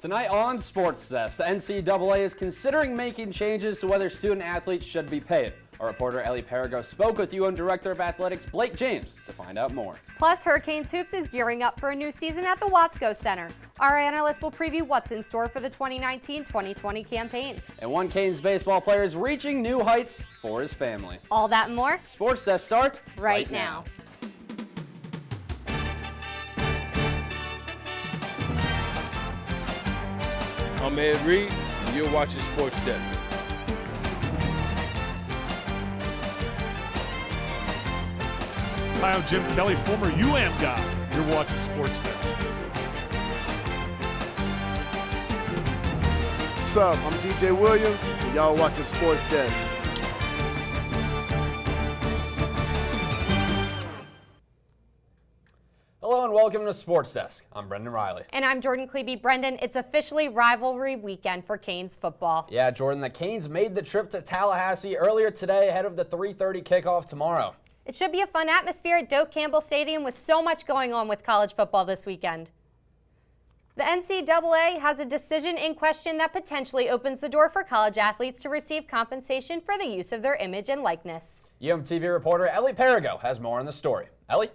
Tonight on SportsDesk, the NCAA is considering making changes to whether student athletes should be paid. Our reporter Ellie Perigo spoke with UM Director of Athletics Blake James to find out more. Plus, Hurricanes Hoops is gearing up for a new season at the Watsco Center. Our analyst will preview what's in store for the 2019-2020 campaign. And one Canes baseball player is reaching new heights for his family. All that and more. SportsDesk starts right now. I'm Ed Reed, and you're watching SportsDesk. Hi, I'm Jim Kelly, former UM guy. You're watching SportsDesk. What's up? I'm DJ Williams, and y'all watching SportsDesk. Hello and welcome to SportsDesk. I'm Brendan Riley. And I'm Jordan Klebe. Brendan, it's officially rivalry weekend for Canes football. Yeah, Jordan, the Canes made the trip to Tallahassee earlier today ahead of the 3:30 kickoff tomorrow. It should be a fun atmosphere at Doak Campbell Stadium with so much going on with college football this weekend. The NCAA has a decision in question that potentially opens the door for college athletes to receive compensation for the use of their image and likeness. UMTV reporter Ellie Perigo has more on the story. Ellie?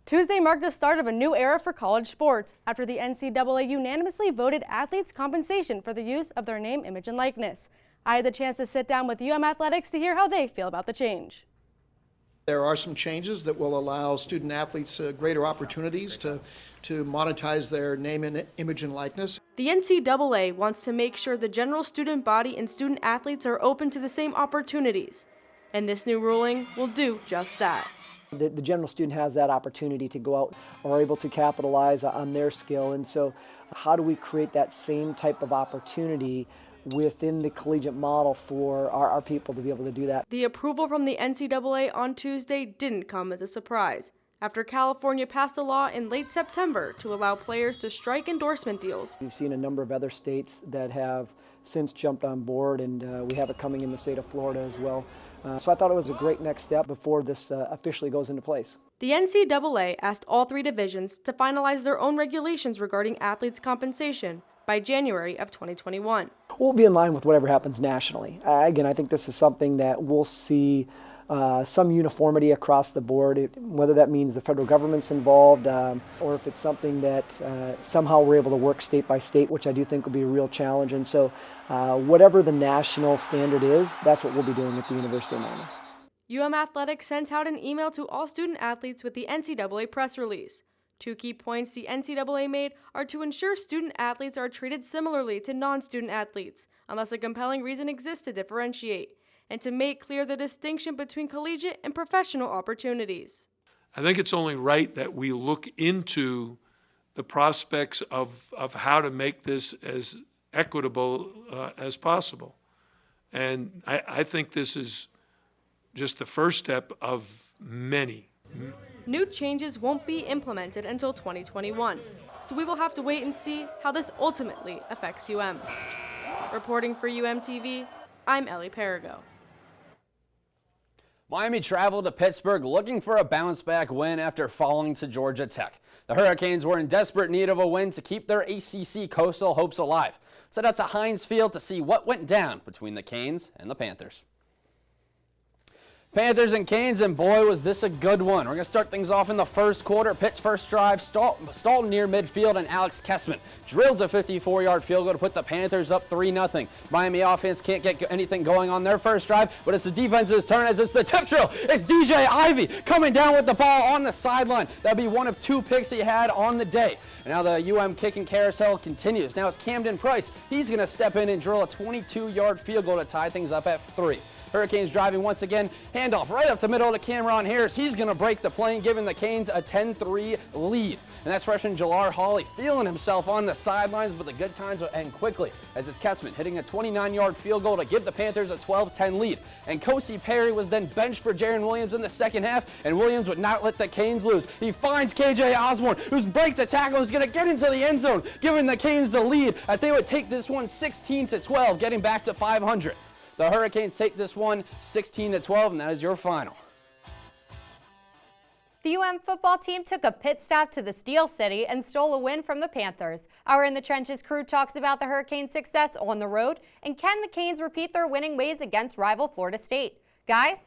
Tuesday marked the start of a new era for college sports after the NCAA unanimously voted athletes compensation for the use of their name, image, and likeness. I had the chance to sit down with UM Athletics to hear how they feel about the change. There are some changes that will allow student athletes greater opportunities to monetize their name and image and likeness. The NCAA wants to make sure the general student body and student athletes are open to the same opportunities, and this new ruling will do just that. The general student has that opportunity to go out or are able to capitalize on their skill, and so how do we create that same type of opportunity within the collegiate model for our people to be able to do that? The approval from the NCAA on Tuesday didn't come as a surprise, after California passed a law in late September to allow players to strike endorsement deals. We've seen a number of other states that have since jumped on board, and we have it coming in the state of Florida as well. So I thought it was a great next step before this officially goes into place. The NCAA asked all three divisions to finalize their own regulations regarding athletes' compensation by January of 2021. We'll be in line with whatever happens nationally. Again, I think this is something that we'll see some uniformity across the board, whether that means the federal government's involved or if it's something that somehow we're able to work state by state, which I do think will be a real challenge. And so whatever the national standard is, that's what we'll be doing at the University of Miami. UM Athletics sent out an email to all student athletes with the NCAA press release. Two key points the NCAA made are to ensure student athletes are treated similarly to non-student athletes, unless a compelling reason exists to differentiate, and to make clear the distinction between collegiate and professional opportunities. I think it's only right that we look into the prospects of how to make this as equitable as possible. And I think this is just the first step of many. New changes won't be implemented until 2021, so we will have to wait and see how this ultimately affects UM. Reporting for UMTV, I'm Ellie Perigo. Miami traveled to Pittsburgh looking for a bounce-back win after falling to Georgia Tech. The Hurricanes were in desperate need of a win to keep their ACC Coastal hopes alive. Set out to Heinz Field to see what went down between the Canes and the Panthers. Panthers and Canes, and boy, was this a good one. We're going to start things off in the first quarter. Pitt's first drive stalled near midfield, and Alex Kessman drills a 54-yard field goal to put the Panthers up 3-0. Miami offense can't get anything going on their first drive, but it's the defense's turn as it's the tip drill. It's DJ Ivey coming down with the ball on the sideline. That'll be one of two picks he had on the day. And now the UM kicking carousel continues. Now it's Camden Price. He's going to step in and drill a 22-yard field goal to tie things up at 3. Hurricanes driving once again. Handoff right up the middle to Cameron Harris. He's going to break the plane, giving the Canes a 10-3 lead. And that's freshman Jalar Hawley feeling himself on the sidelines, but the good times will end quickly as it's Kessman hitting a 29-yard field goal to give the Panthers a 12-10 lead. And Kosi Perry was then benched for Jaron Williams in the second half, and Williams would not let the Canes lose. He finds KJ Osborne, who breaks a tackle and is going to get into the end zone, giving the Canes the lead as they would take this one 16-12, getting back to 500. The Hurricanes take this one 16-12, and that is your final. The football team took a pit stop to the Steel City and stole a win from the Panthers. Our In the Trenches crew talks about the Hurricanes' success on the road, and can the Canes repeat their winning ways against rival Florida State? Guys?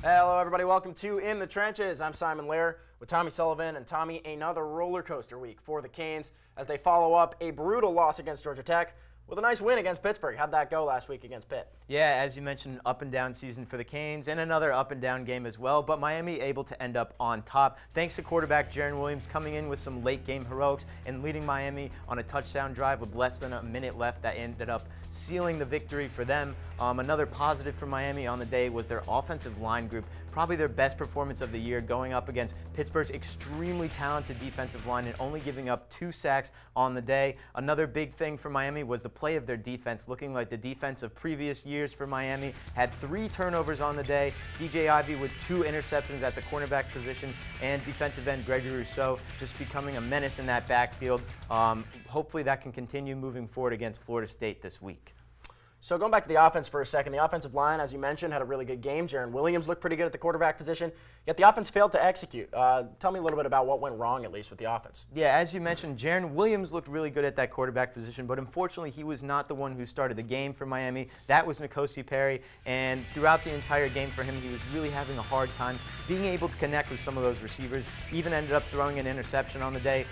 Hello everybody, welcome to In the Trenches. I'm Simon Lair with Tommy Sullivan, and Tommy, another roller coaster week for the Canes as they follow up a brutal loss against Georgia Tech with a nice win against Pittsburgh. How'd that go last week against Pitt? Yeah, as you mentioned, up and down season for the Canes and another up and down game as well, but Miami able to end up on top thanks to quarterback Jaron Williams coming in with some late game heroics and leading Miami on a touchdown drive with less than a minute left that ended up sealing the victory for them. Another positive for Miami on the day was their offensive line group, probably their best performance of the year, going up against Pittsburgh's extremely talented defensive line and only giving up 2 sacks on the day. Another big thing for Miami was the play of their defense, looking like the defense of previous years for Miami. Had 3 turnovers on the day, DJ Ivey with 2 interceptions at the cornerback position, and defensive end Gregory Rousseau just becoming a menace in that backfield. Hopefully that can continue moving forward against Florida State this week. So going back to the offense for a second, the offensive line, as you mentioned, had a really good game. Jaron Williams looked pretty good at the quarterback position, yet the offense failed to execute. Tell me a little bit about what went wrong, at least, with the offense. Yeah, as you mentioned, Jaron Williams looked really good at that quarterback position, but unfortunately he was not the one who started the game for Miami. That was N'Kosi Perry, and throughout the entire game for him, he was really having a hard time being able to connect with some of those receivers, even ended up throwing an interception on the day.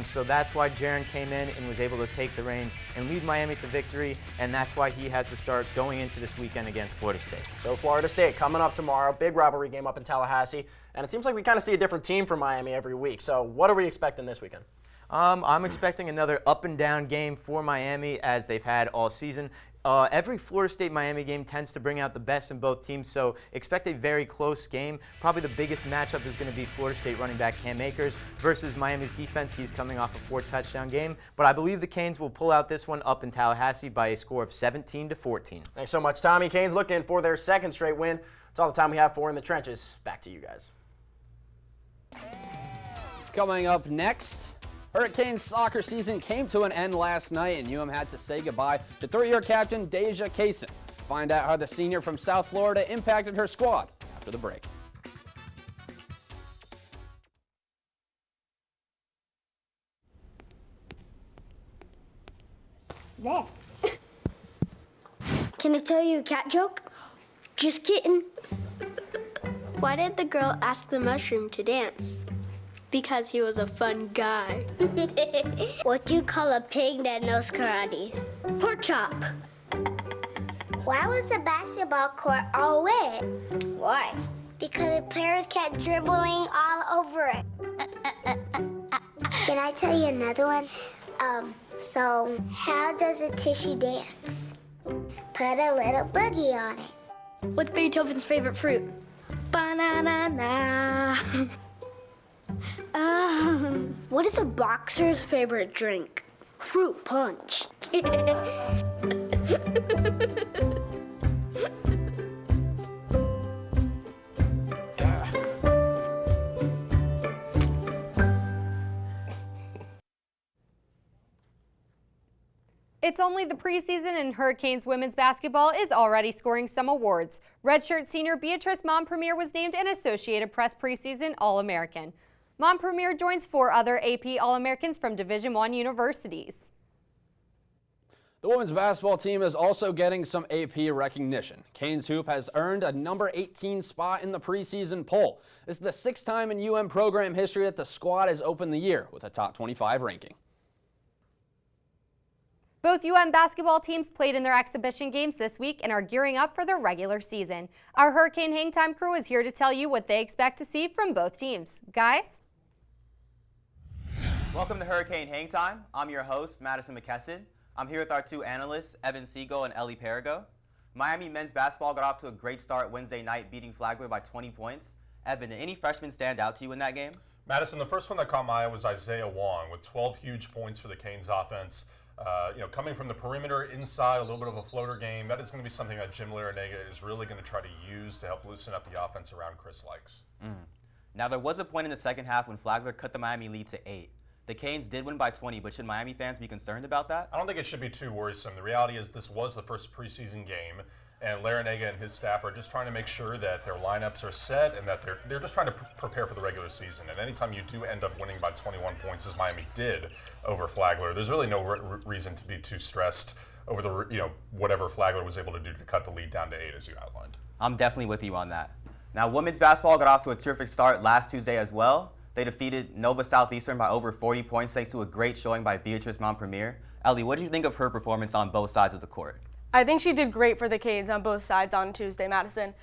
So that's why Jaron came in and was able to take the reins and lead Miami to victory, and that's why he has to start going into this weekend against Florida State. So Florida State coming up tomorrow, big rivalry game up in Tallahassee, and it seems like we kind of see a different team from Miami every week. So what are we expecting this weekend? I'm expecting another up and down game for Miami as they've had all season. Every Florida State-Miami game tends to bring out the best in both teams, so expect a very close game. Probably the biggest matchup is going to be Florida State running back Cam Akers versus Miami's defense. He's coming off a 4-touchdown game, but I believe the Canes will pull out this one up in Tallahassee by a score of 17-14. Thanks so much, Tommy. Canes looking for their 2nd straight win. That's all the time we have for In the Trenches. Back to you guys. Coming up next, Hurricanes soccer season came to an end last night, and had to say goodbye to 3-year captain Deja Kaysen. Find out how the senior from South Florida impacted her squad after the break. There. Can I tell you a cat joke? Just kidding. Why did the girl ask the mushroom to dance? Because he was a fun guy. What do you call a pig that knows karate? Pork chop. Why was the basketball court all wet? Why? Because the players kept dribbling all over it. Can I tell you another one? So how does a tissue dance? Put a little boogie on it. What's Beethoven's favorite fruit? Banana. What is a boxer's favorite drink? Fruit punch. It's only the preseason, and Hurricanes women's basketball is already scoring some awards. Redshirt senior Beatrice Montpremier was named an Associated Press preseason All-American. Montpremier joins 4 other AP All-Americans from Division I universities. The women's basketball team is also getting some AP recognition. Canes Hoop has earned a number 18 spot in the preseason poll. This is the 6th time in program history that the squad has opened the year with a top 25 ranking. Both basketball teams played in their exhibition games this week and are gearing up for their regular season. Our Hurricane Hang Time crew is here to tell you what they expect to see from both teams. Guys? Welcome to Hurricane Hang Time. I'm your host, Madison McKesson. I'm here with our 2 analysts, Evan Siegel and Ellie Perigo. Miami men's basketball got off to a great start Wednesday night, beating Flagler by 20 points. Evan, did any freshmen stand out to you in that game? Madison, the first one that caught my eye was Isaiah Wong with 12 huge points for the Canes offense. Coming from the perimeter inside, a little bit of a floater game, that is going to be something that Jim Larrañaga is really going to try to use to help loosen up the offense around Chris Likes. Now, there was a point in the second half when Flagler cut the Miami lead to 8. The Canes did win by 20, but should Miami fans be concerned about that? I don't think it should be too worrisome. The reality is this was the first preseason game. And Larinaga and his staff are just trying to make sure that their lineups are set and that they're just trying to prepare for the regular season. And anytime you do end up winning by 21 points, as Miami did over Flagler, there's really no reason to be too stressed over the whatever Flagler was able to do to cut the lead down to 8, as you outlined. I'm definitely with you on that. Now, women's basketball got off to a terrific start last Tuesday as well. They defeated Nova Southeastern by over 40 points thanks to a great showing by Beatrice Montpremier. Ellie, what did you think of her performance on both sides of the court? I think she did great for the Canes on both sides on Tuesday, Madison.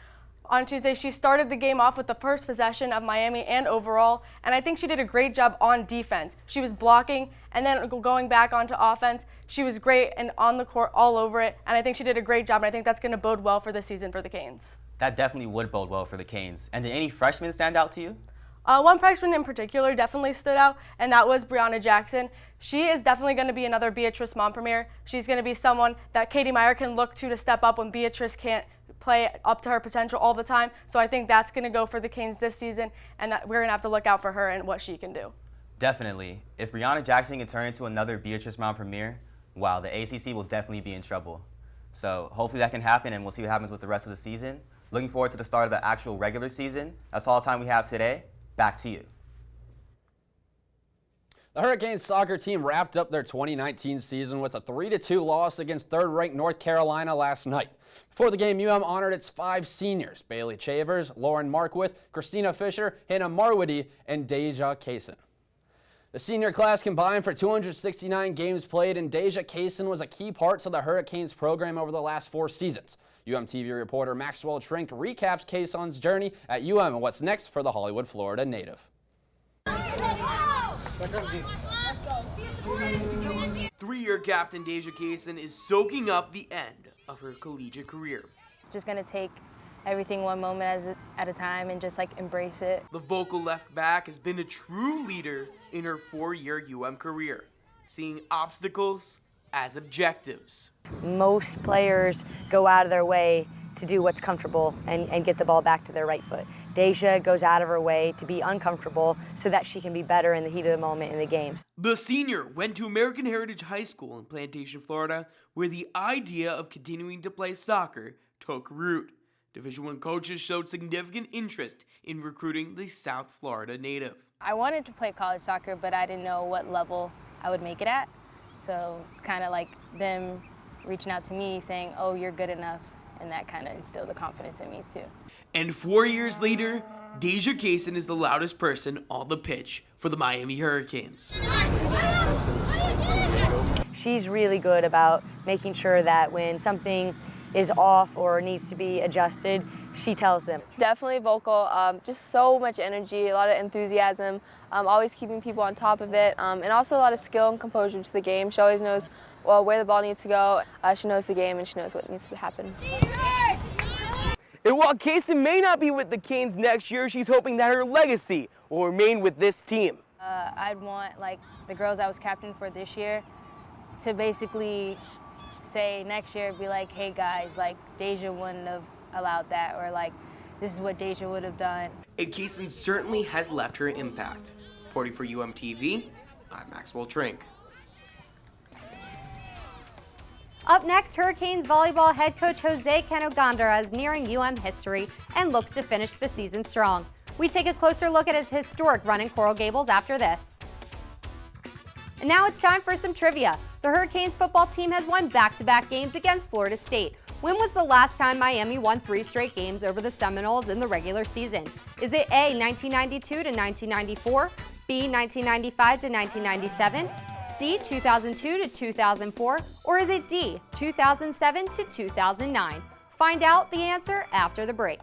On Tuesday, she started the game off with the first possession of Miami and overall, and I think she did a great job on defense. She was blocking, and then going back onto offense, she was great and on the court all over it, and I think she did a great job, and I think that's going to bode well for the season for the Canes. That definitely would bode well for the Canes. And did any freshmen stand out to you? One freshman in particular definitely stood out, and that was Brianna Jackson. She is definitely going to be another Beatrice Montpremier. She's going to be someone that Katie Meyer can look to step up when Beatrice can't play up to her potential all the time. So I think that's going to go for the Canes this season, and that we're going to have to look out for her and what she can do. Definitely. If Brianna Jackson can turn into another Beatrice Montpremier, wow, the ACC will definitely be in trouble. So hopefully that can happen, and we'll see what happens with the rest of the season. Looking forward to the start of the actual regular season. That's all the time we have today. Back to you. The Hurricanes soccer team wrapped up their 2019 season with a 3-2 loss against third-ranked North Carolina last night. Before the game, honored its 5 seniors: Bailey Chavers, Lauren Markwith, Christina Fisher, Hannah Marwity, and Deja Kaysen. The senior class combined for 269 games played, and Deja Kaysen was a key part to the Hurricanes program over the last 4 seasons. UMTV reporter Maxwell Trink recaps Kaysen's journey at UM and what's next for the Hollywood, Florida native. 3-year captain Deja Kaysen is soaking up the end of her collegiate career. Just gonna take everything one moment at a time and just embrace it. The vocal left back has been a true leader in her 4-year UM career, seeing obstacles as objectives. Most players go out of their way to do what's comfortable and get the ball back to their right foot. Deja goes out of her way to be uncomfortable so that she can be better in the heat of the moment in the games. The senior went to American Heritage High School in Plantation, Florida, where the idea of continuing to play soccer took root. Division I coaches showed significant interest in recruiting the South Florida native. I wanted to play college soccer, but I didn't know what level I would make it at. So it's kind of like them reaching out to me saying, oh, you're good enough, and that kind of instilled the confidence in me too. And 4 years later, Deja Kaysen is the loudest person on the pitch for the Miami Hurricanes. She's really good about making sure that when something is off or needs to be adjusted, she tells them. Definitely vocal, just so much energy, a lot of enthusiasm, always keeping people on top of it, and also a lot of skill and composure to the game. She always knows where the ball needs to go. She knows the game and she knows what needs to happen. And while Kaysen may not be with the Canes next year, she's hoping that her legacy will remain with this team. I'd want the girls I was captain for this year to basically say next year, be like, hey guys, Deja wouldn't have allowed that, or this is what Deja would have done. And Kaysen certainly has left her impact. Reporting for UMTV, I'm Maxwell Trink. Up next, Hurricanes volleyball head coach Jose Canogandara is nearing UM history and looks to finish the season strong. We take a closer look at his historic run in Coral Gables after this. And now it's time for some trivia. The Hurricanes football team has won back-to-back games against Florida State. When was the last time Miami won 3 straight games over the Seminoles in the regular season? Is it A, 1992 to 1994, B, 1995 to 1997, C, 2002 to 2004, or is it D, 2007 to 2009? Find out the answer after the break.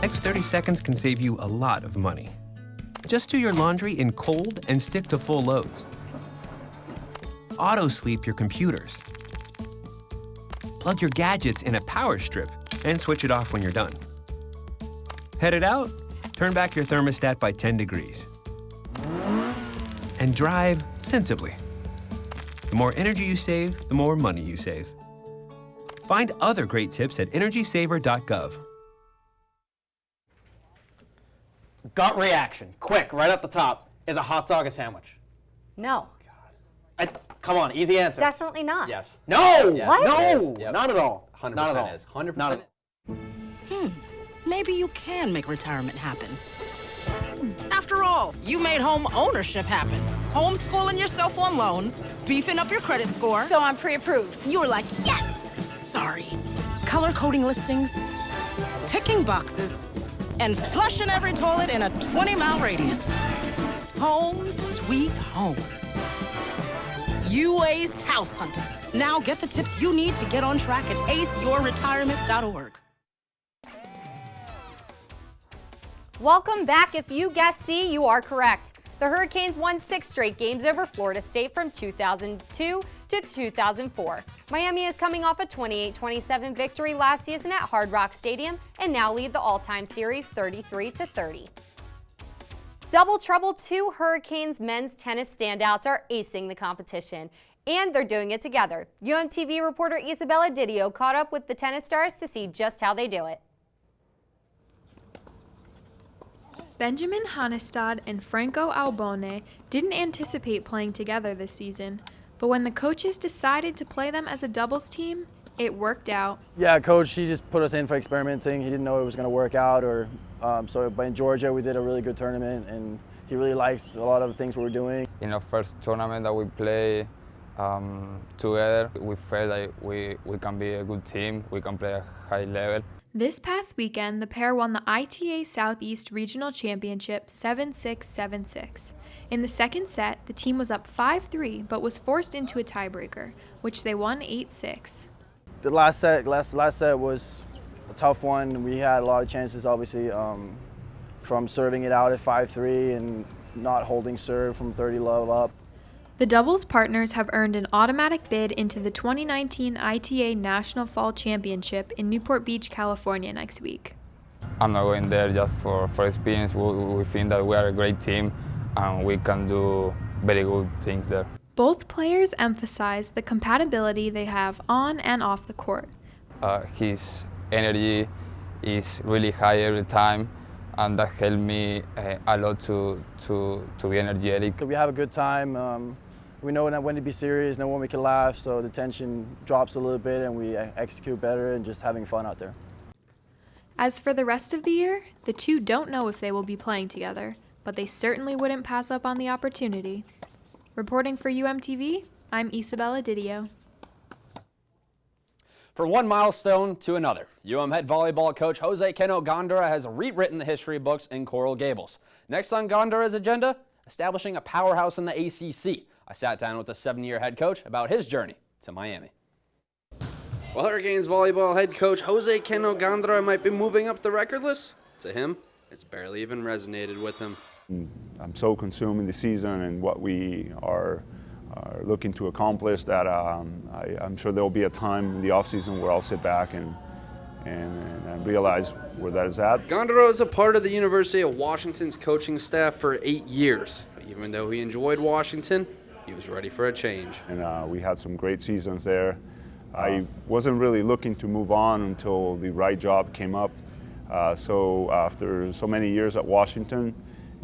Next 30 seconds can save you a lot of money. Just do your laundry in cold and stick to full loads. Auto-sleep your computers. Plug your gadgets in a power strip and switch it off when you're done. Headed out? Turn back your thermostat by 10 degrees. And drive sensibly. The more energy you save, the more money you save. Find other great tips at energysaver.gov. Gut reaction, quick, right up the top. Is a hot dog a sandwich? No. Come on, easy answer. Definitely not. Yes. No! Yes. What? No! Yep. Not at all. 100% Not at all. is. 100% Not at is. Maybe you can make retirement happen. After all, you made home ownership happen. Homeschooling yourself on loans, beefing up your credit score. So I'm pre-approved. You were like, yes! Sorry. Color coding listings, ticking boxes, and flushing every toilet in a 20-mile radius. Home sweet home. You aced house hunting. Now get the tips you need to get on track at aceyourretirement.org. Welcome back. If you guessed C, you are correct. The Hurricanes won 6 straight games over Florida State from 2002 to 2004. Miami is coming off a 28-27 victory last season at Hard Rock Stadium and now lead the all-time series 33-30. Double trouble, 2 Hurricanes men's tennis standouts are acing the competition, and they're doing it together. UMTV reporter Isabella Didio caught up with the tennis stars to see just how they do it. Benjamin Hannestad and Franco Albone didn't anticipate playing together this season, but when the coaches decided to play them as a doubles team, it worked out. Yeah, coach, he just put us in for experimenting. He didn't know it was going to work out, but in Georgia we did a really good tournament, and he really likes a lot of the things we were doing. In our first tournament that we play together, we felt like we can be a good team. We can play a high level. This past weekend, the pair won the ITA Southeast Regional Championship 7-6, 7-6. In the second set, the team was up 5-3, but was forced into a tiebreaker, which they won 8-6. The last set was a tough one. We had a lot of chances, obviously, from serving it out at 5-3 and not holding serve from 30 love up. The doubles partners have earned an automatic bid into the 2019 ITA National Fall Championship in Newport Beach, California next week. I'm not going there just for experience. We think that we are a great team and we can do very good things there. Both players emphasize the compatibility they have on and off the court. His energy is really high every time, and that helped me a lot to be energetic. We have a good time. We know when to be serious, know when we can laugh, so the tension drops a little bit and we execute better and just having fun out there. As for the rest of the year, the two don't know if they will be playing together, but they certainly wouldn't pass up on the opportunity. Reporting for UMTV, I'm Isabella Didio. From one milestone to another, head volleyball coach Jose Keno Gondara has rewritten the history books in Coral Gables. Next on Gondara's agenda, establishing a powerhouse in the ACC. I sat down with the 7-year head coach about his journey to Miami. Well, Hurricanes volleyball head coach Jose Keno Gondara might be moving up the record list. To him, it's barely even resonated with him. I'm so consumed in the season and what we are looking to accomplish that I'm sure there will be a time in the offseason where I'll sit back and realize where that is at. Gondara is a part of the University of Washington's coaching staff for 8 years. But even though he enjoyed Washington, he was ready for a change. And we had some great seasons there. I wasn't really looking to move on until the right job came up. So after so many years at Washington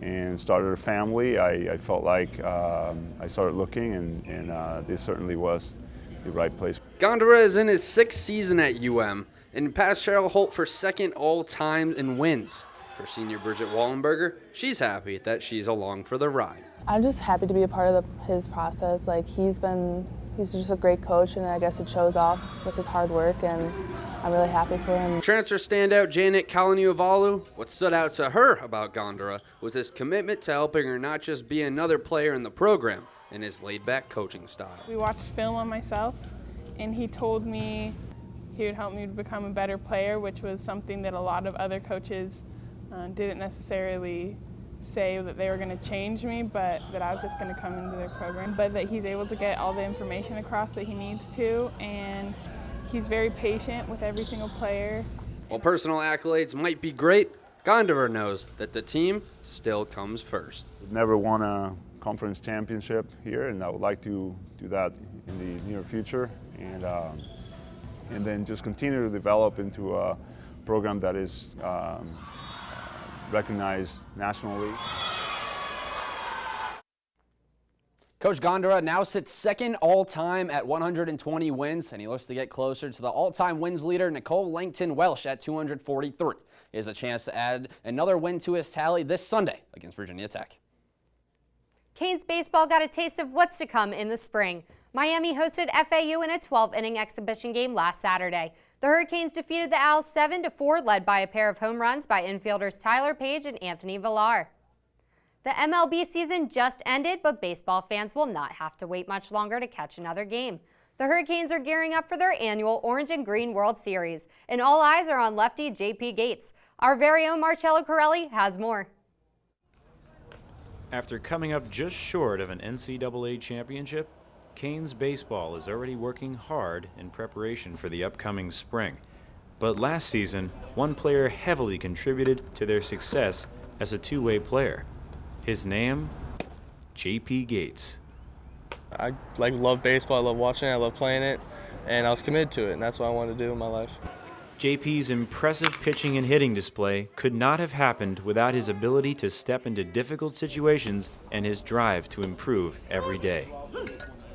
and started a family, I felt like I started looking, and this certainly was the right place. Gondara is in his 6th season at UM and passed Cheryl Holt for 2nd all-time in wins. For senior Bridget Wallenberger, she's happy that she's along for the ride. I'm just happy to be a part of his process. Like he's just a great coach, and I guess it shows off with his hard work, and I'm really happy for him. Transfer standout Janet Kalaniuvalu, what stood out to her about Gondara was his commitment to helping her not just be another player in the program and his laid-back coaching style. We watched film on myself, and he told me he would help me to become a better player, which was something that a lot of other coaches didn't necessarily say that they were going to change me, but that I was just going to come into their program. But that he's able to get all the information across that he needs to, and he's very patient with every single player. While personal accolades might be great, Gondara knows that the team still comes first. We've never won a conference championship here, and I would like to do that in the near future, and then just continue to develop into a program that is recognized nationally. Coach Gondara now sits second all-time at 120 wins, and he looks to get closer to the all-time wins leader, Nicole Langton-Welsh, at 243. He has a chance to add another win to his tally this Sunday against Virginia Tech. Canes baseball got a taste of what's to come in the spring. Miami hosted FAU in a 12-inning exhibition game last Saturday. The Hurricanes defeated the Owls 7-4, led by a pair of home runs by infielders Tyler Page and Anthony Villar. The MLB season just ended, but baseball fans will not have to wait much longer to catch another game. The Hurricanes are gearing up for their annual Orange and Green World Series, and all eyes are on lefty JP Gates. Our very own Marcello Corelli has more. After coming up just short of an NCAA championship, Canes baseball is already working hard in preparation for the upcoming spring. But last season, one player heavily contributed to their success as a two-way player. His name, JP Gates. I love baseball, I love watching it, I love playing it, and I was committed to it, and that's what I wanted to do in my life. JP's impressive pitching and hitting display could not have happened without his ability to step into difficult situations and his drive to improve every day.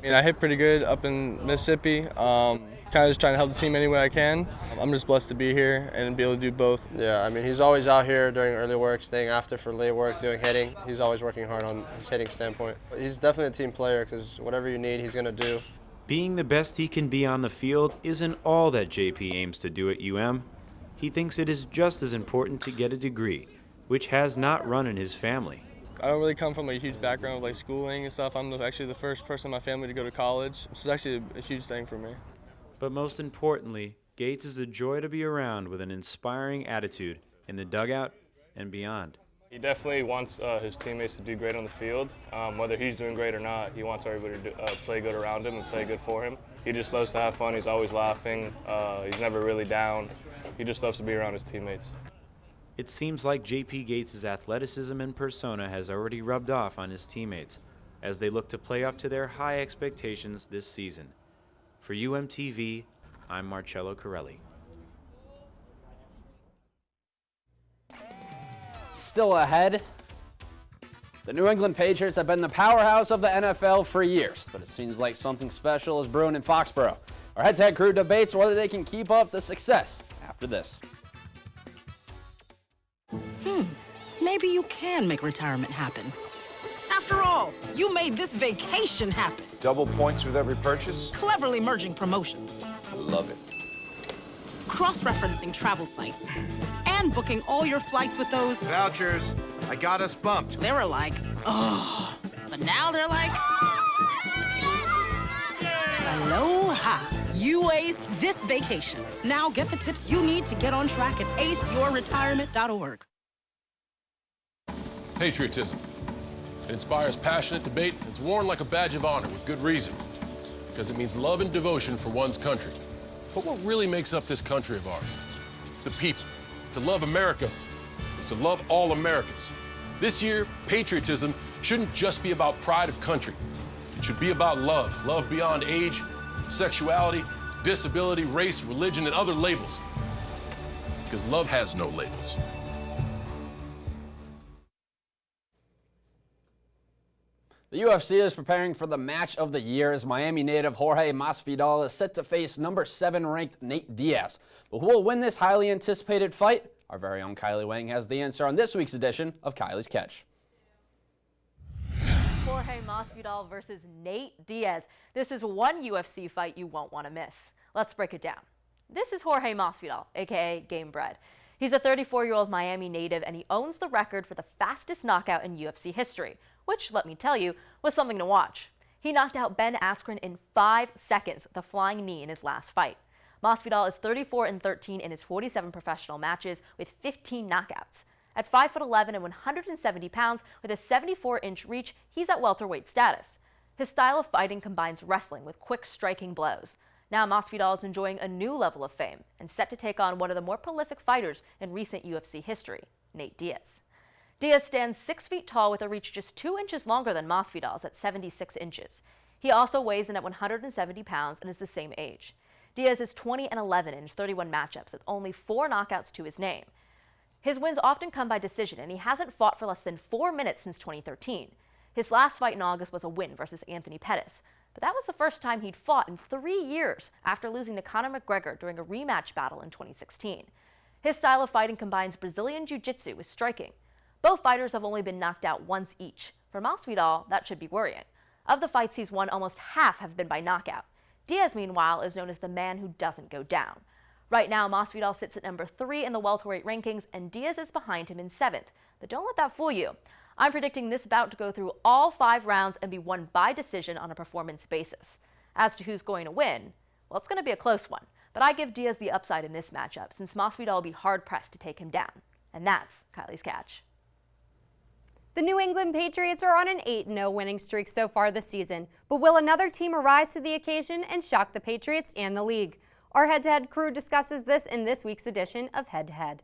I hit pretty good up in Mississippi, kind of just trying to help the team any way I can. I'm just blessed to be here and be able to do both. Yeah, he's always out here during early work, staying after for late work, doing hitting. He's always working hard on his hitting standpoint. He's definitely a team player because whatever you need, he's going to do. Being the best he can be on the field isn't all that JP aims to do at UM. He thinks it is just as important to get a degree, which has not run in his family. I don't really come from a huge background of schooling and stuff. I'm actually the first person in my family to go to college. This is actually a huge thing for me. But most importantly, Gates is a joy to be around with an inspiring attitude in the dugout and beyond. He definitely wants his teammates to do great on the field. Whether he's doing great or not, he wants everybody to play good around him and play good for him. He just loves to have fun. He's always laughing. He's never really down. He just loves to be around his teammates. It seems like JP Gates' athleticism and persona has already rubbed off on his teammates as they look to play up to their high expectations this season. For UMTV, I'm Marcello Corelli. Still ahead, the New England Patriots have been the powerhouse of the NFL for years, but it seems like something special is brewing in Foxborough. Our head-to-head crew debates whether they can keep up the success after this. Maybe you can make retirement happen. After all, you made this vacation happen. Double points with every purchase. Cleverly merging promotions. Love it. Cross-referencing travel sites. And booking all your flights with those... Vouchers. I got us bumped. They were like, oh. But now they're like... Aloha. You aced this vacation. Now get the tips you need to get on track at aceyourretirement.org. Patriotism. It inspires passionate debate. It's worn like a badge of honor with good reason, because it means love and devotion for one's country. But what really makes up this country of ours? It's the people. To love America is to love all Americans. This year, patriotism shouldn't just be about pride of country. It should be about love. Love beyond age, sexuality, disability, race, religion, and other labels. Because love has no labels. The UFC is preparing for the match of the year as Miami native Jorge Masvidal is set to face number 7 ranked Nate Diaz. But who will win this highly anticipated fight? Our very own Kylie Wang has the answer on this week's edition of Kylie's Catch. Jorge Masvidal versus Nate Diaz. This is one UFC fight you won't want to miss. Let's break it down. This is Jorge Masvidal, aka Game Bread. He's a 34-year-old Miami native and he owns the record for the fastest knockout in UFC history, which, let me tell you, was something to watch. He knocked out Ben Askren in 5 seconds with a flying knee in his last fight. Masvidal is 34-13 in his 47 professional matches with 15 knockouts. At 5'11" and 170 pounds with a 74-inch reach, he's at welterweight status. His style of fighting combines wrestling with quick striking blows. Now Masvidal is enjoying a new level of fame and set to take on one of the more prolific fighters in recent UFC history, Nate Diaz. Diaz stands 6 feet tall with a reach just 2 inches longer than Masvidal's at 76 inches. He also weighs in at 170 pounds and is the same age. Diaz is 20-11 in his 31 matchups with only 4 knockouts to his name. His wins often come by decision, and he hasn't fought for less than 4 minutes since 2013. His last fight in August was a win versus Anthony Pettis, but that was the first time he'd fought in 3 years after losing to Conor McGregor during a rematch battle in 2016. His style of fighting combines Brazilian jiu-jitsu with striking. Both fighters have only been knocked out once each. For Masvidal, that should be worrying. Of the fights he's won, almost half have been by knockout. Diaz, meanwhile, is known as the man who doesn't go down. Right now, Masvidal sits at number 3 in the welterweight rankings, and Diaz is behind him in 7th. But don't let that fool you. I'm predicting this bout to go through all 5 rounds and be won by decision on a performance basis. As to who's going to win, well, it's going to be a close one. But I give Diaz the upside in this matchup, since Masvidal will be hard-pressed to take him down. And that's Kylie's Catch. The New England Patriots are on an 8-0 winning streak so far this season, but will another team arise to the occasion and shock the Patriots and the league? Our head-to-head crew discusses this in this week's edition of Head to Head.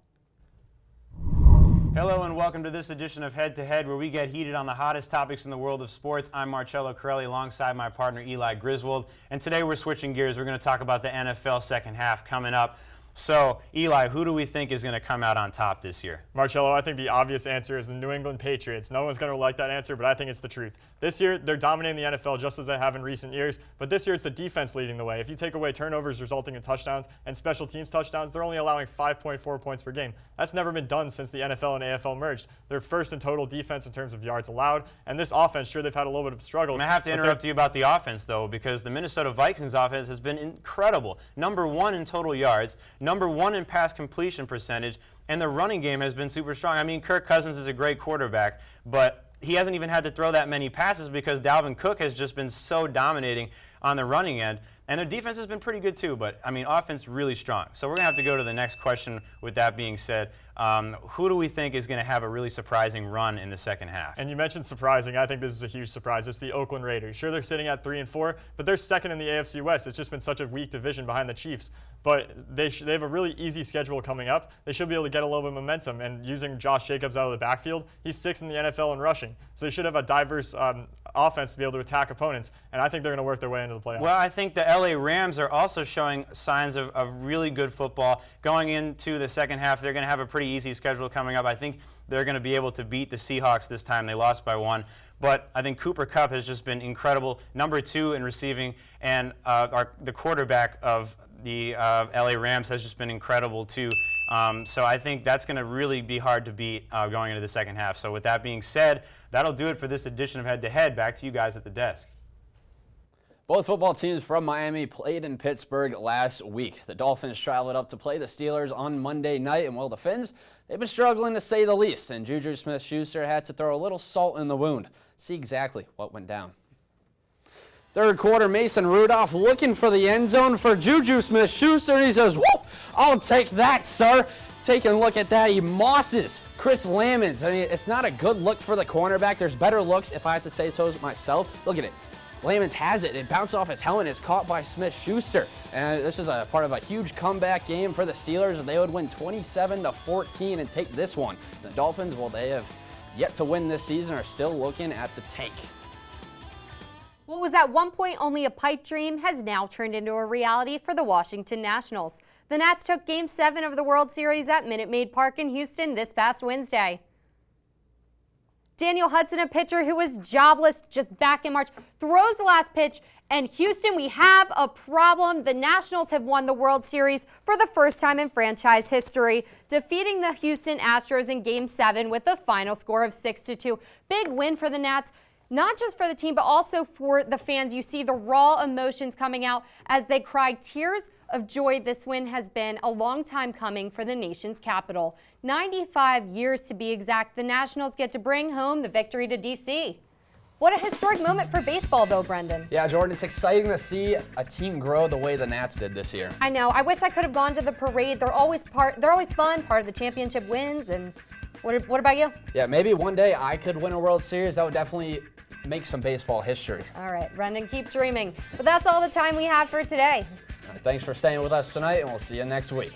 Hello and welcome to this edition of Head to Head, where we get heated on the hottest topics in the world of sports. I'm Marcello Corelli alongside my partner Eli Griswold, and today we're switching gears. We're going to talk about the NFL second half coming up. So, Eli, who do we think is going to come out on top this year? Marcello, I think the obvious answer is the New England Patriots. No one's going to like that answer, but I think it's the truth. This year, they're dominating the NFL just as they have in recent years, but this year it's the defense leading the way. If you take away turnovers resulting in touchdowns and special teams touchdowns, they're only allowing 5.4 points per game. That's never been done since the NFL and AFL merged. They're first in total defense in terms of yards allowed, and this offense, sure, they've had a little bit of struggles. I have to interrupt you about the offense, though, because the Minnesota Vikings offense has been incredible. Number 1 in total yards, number 1 in pass completion percentage, and the running game has been super strong. I mean, Kirk Cousins is a great quarterback, but he hasn't even had to throw that many passes because Dalvin Cook has just been so dominating on the running end. And their defense has been pretty good too, but I mean, offense really strong. So we're going to have to go to the next question with that being said. Who do we think is going to have a really surprising run in the second half? And you mentioned surprising. I think this is a huge surprise. It's the Oakland Raiders. Sure, they're sitting at 3-4, but they're second in the AFC West. It's just been such a weak division behind the Chiefs. But they have a really easy schedule coming up. They should be able to get a little bit of momentum. And using Josh Jacobs out of the backfield, he's 6th in the NFL in rushing. So they should have a diverse offense to be able to attack opponents. And I think they're going to work their way into the playoffs. Well, I think the LA Rams are also showing signs of really good football. Going into the second half, they're going to have a pretty easy schedule coming up. I think they're going to be able to beat the Seahawks this time. They lost by 1. But I think Cooper Kupp has just been incredible. Number 2 in receiving, and the quarterback of the LA Rams has just been incredible too. So I think that's going to really be hard to beat going into the second half. So with that being said, that'll do it for this edition of Head to Head. Back to you guys at the desk. Both football teams from Miami played in Pittsburgh last week. The Dolphins traveled up to play the Steelers on Monday night, and well, the Fins, they've been struggling to say the least, and Juju Smith-Schuster had to throw a little salt in the wound. See exactly what went down. Third quarter, Mason Rudolph looking for the end zone for Juju Smith-Schuster, and he says, "Whoop, I'll take that, sir." Taking a look at that, he mosses Chris Lamons. I mean, it's not a good look for the cornerback. There's better looks, if I have to say so myself. Look at it. Lamons has it. It bounced off his helmet. It's caught by Smith-Schuster. And this is a part of a huge comeback game for the Steelers. They would win 27-14 and take this one. The Dolphins, well, they have yet to win this season, are still looking at the tank. What was at one point only a pipe dream has now turned into a reality for the Washington Nationals. The Nats took Game 7 of the World Series at Minute Maid Park in Houston this past Wednesday. Daniel Hudson, a pitcher who was jobless just back in March, throws the last pitch, and Houston, we have a problem. The Nationals have won the World Series for the first time in franchise history, defeating the Houston Astros in Game 7 with a final score of 6-2. Big win for the Nats, not just for the team, but also for the fans. You see the raw emotions coming out as they cry tears of joy. This win has been a long time coming for the nation's capital. 95 years to be exact. The Nationals get to bring home the victory to D.C. What a historic moment for baseball, though, Brendan. Yeah, Jordan, it's exciting to see a team grow the way the Nats did this year. I know. I wish I could have gone to the parade. They're always fun, part of the championship wins. And what about you? Yeah, maybe one day I could win a World Series. That would definitely make some baseball history. All right, Brendan, keep dreaming. But that's all the time we have for today. Thanks for staying with us tonight, and we'll see you next week.